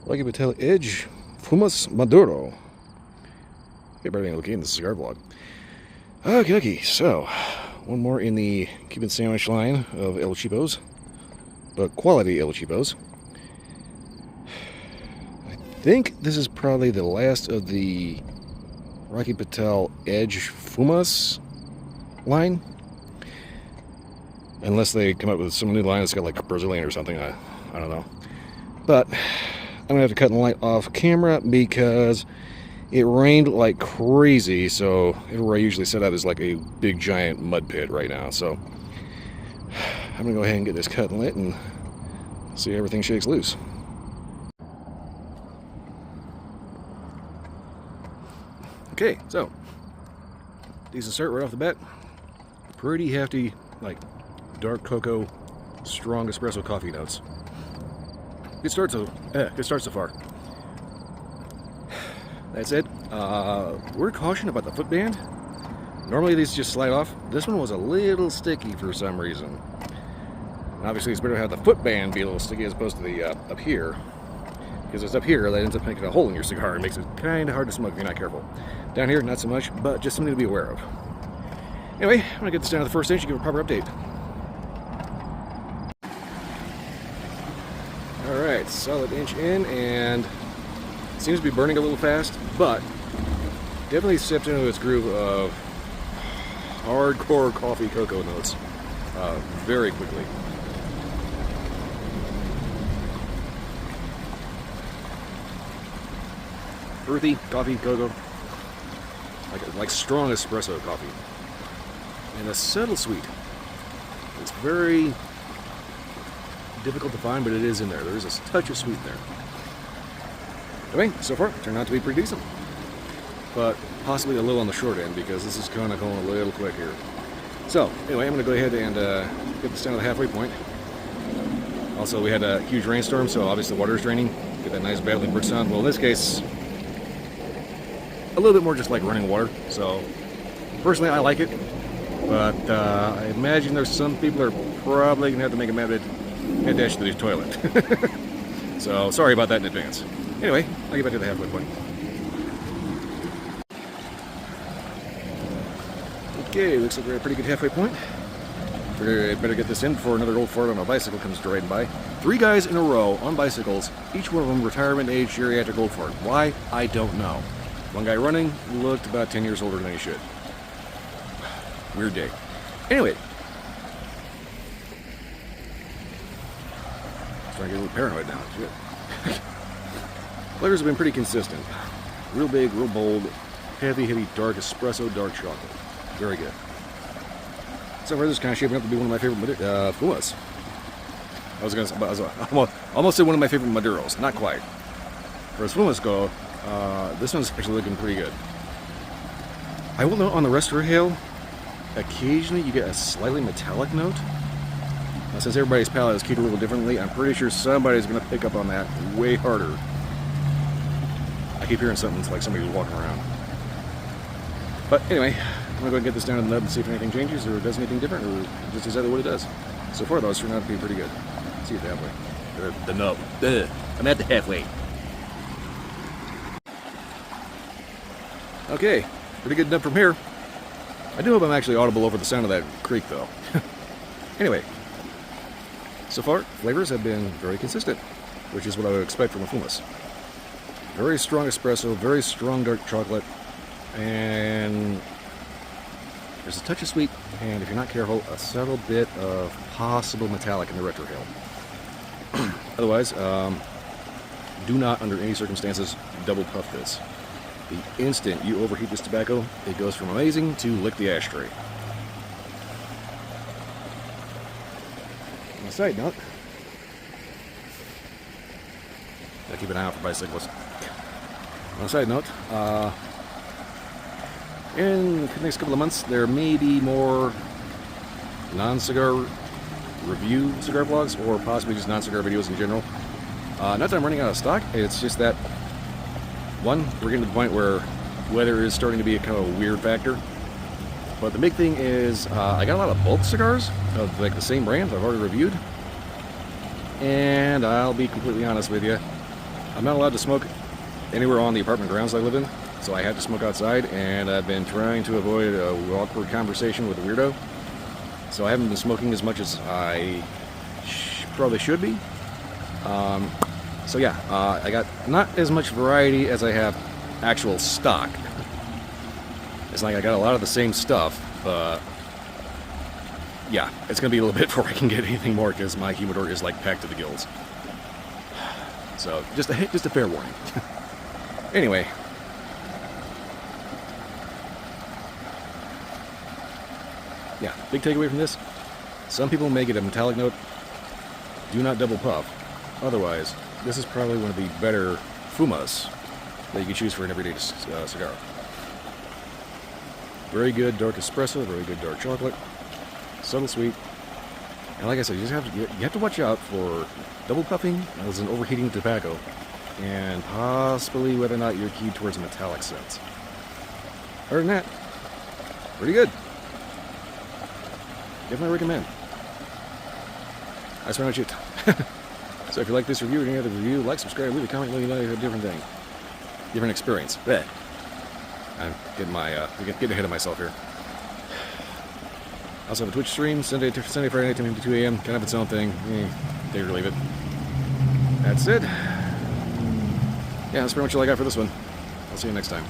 Lucky Patel Edge Fumas Maduro. Hey, everybody, looking in the cigar vlog. Okay, so one more in the Cuban sandwich line of El Cheapos, but quality El Cheapos. I think this is probably the last of the Rocky Patel Edge Fumas line, unless they come up with some new line that's got like Brazilian or something. I don't know, but I'm gonna have to cut the light off camera because it rained like crazy, so everywhere I usually set up is like a big giant mud pit right now. So I'm gonna go ahead and get this cut and lit and see everything shakes loose. Okay, so decent start right off the bat. Pretty hefty, like dark cocoa, strong espresso coffee notes. Good start so far. That said, we're cautioned about the footband. Normally these just slide off. This one was a little sticky for some reason. And obviously it's better to have the footband be a little sticky as opposed to the up here, because it's up here that ends up making a hole in your cigar and makes it kind of hard to smoke if you're not careful. Down here, not so much, but just something to be aware of. Anyway, I'm gonna get this down to the first stage and give a proper update. Alright, solid inch in, and it seems to be burning a little fast, but definitely stepped into its groove of hardcore coffee cocoa notes very quickly. Earthy coffee cocoa, like strong espresso coffee, and a subtle sweet. It's very difficult to find, but it is in there. There is a touch of sweet in there. Anyway, so far, it turned out to be pretty decent. But possibly a little on the short end because this is kind of going a little quick here. So, anyway, I'm going to go ahead and get this down to the halfway point. Also, we had a huge rainstorm, so obviously the water is draining. Get that nice battling brick sound. Well, in this case, a little bit more just like running water. So, personally, I like it. But I imagine there's some people that are probably going to have to make a mad dash to the toilet. So, sorry about that in advance. Anyway, I'll get back to the halfway point. Okay, looks like we're at a pretty good halfway point. Figured I'd better get this in before another old fart on a bicycle comes riding by. 3 guys in a row on bicycles, each one of them retirement age geriatric old fart. Why? I don't know. One guy running looked about 10 years older than he should. Weird day. Anyway. Starting to get a little paranoid now. Shit. Flavors have been pretty consistent. Real big, real bold, heavy, dark espresso, dark chocolate. Very good. So far, this is kind of shaping up to be one of my favorite Fumas. I almost said one of my favorite Maduros. Not quite. For as Fumas go, this one's actually looking pretty good. I will note on the restorahail, occasionally you get a slightly metallic note. Since everybody's palate is keyed a little differently, I'm pretty sure somebody's going to pick up on that way harder. I keep hearing something like somebody was walking around. But anyway, I'm going to go and get this down to the nub and see if anything changes or does anything different or just exactly what it does. So far, though, it's turned out to be pretty good. See you at the halfway. Or the nub. I'm at the halfway. Okay, pretty good nub from here. I do hope I'm actually audible over the sound of that creek, though. Anyway, so far, flavors have been very consistent, which is what I would expect from a Fumas. Very strong espresso, very strong dark chocolate, and there's a touch of sweet, and if you're not careful, a subtle bit of possible metallic in the retrohale. Otherwise, do not, under any circumstances, double puff this. The instant you overheat this tobacco, it goes from amazing to lick the ashtray. On a side note, gotta keep an eye out for bicyclists. On a side note, in the next couple of months, there may be more non-cigar review cigar vlogs, or possibly just non-cigar videos in general. Not that I'm running out of stock, it's just that, one, we're getting to the point where weather is starting to be a kind of weird factor. But the big thing is, I got a lot of bulk cigars of like the same brand I've already reviewed. And I'll be completely honest with you, I'm not allowed to smoke anywhere on the apartment grounds I live in, so I had to smoke outside, and I've been trying to avoid a awkward conversation with a weirdo. So I haven't been smoking as much as I probably should be. So yeah, I got not as much variety as I have actual stock. It's like I got a lot of the same stuff, but yeah, it's gonna be a little bit before I can get anything more because my humidor is like packed to the gills. So just a fair warning. Anyway. Yeah, big takeaway from this. Some people may get a metallic note. Do not double puff. Otherwise, this is probably one of the better Fumas that you can choose for an everyday cigar. Very good dark espresso, very good dark chocolate, subtle sweet. And like I said, you have to watch out for double puffing as an overheating tobacco, and possibly whether or not you're keyed towards metallic scents. Other than that, pretty good. Definitely recommend. That's pretty much it. So if you like this review or any other review, like, subscribe, leave a comment, let me know you have a different thing. Different experience. Blech. I'm getting ahead of myself here. I also have a Twitch stream, Sunday, Friday night, 10 a.m. to 2 a.m. Kind of its own thing. Take it or leave it. That's it. Yeah, that's pretty much all I got for this one. I'll see you next time.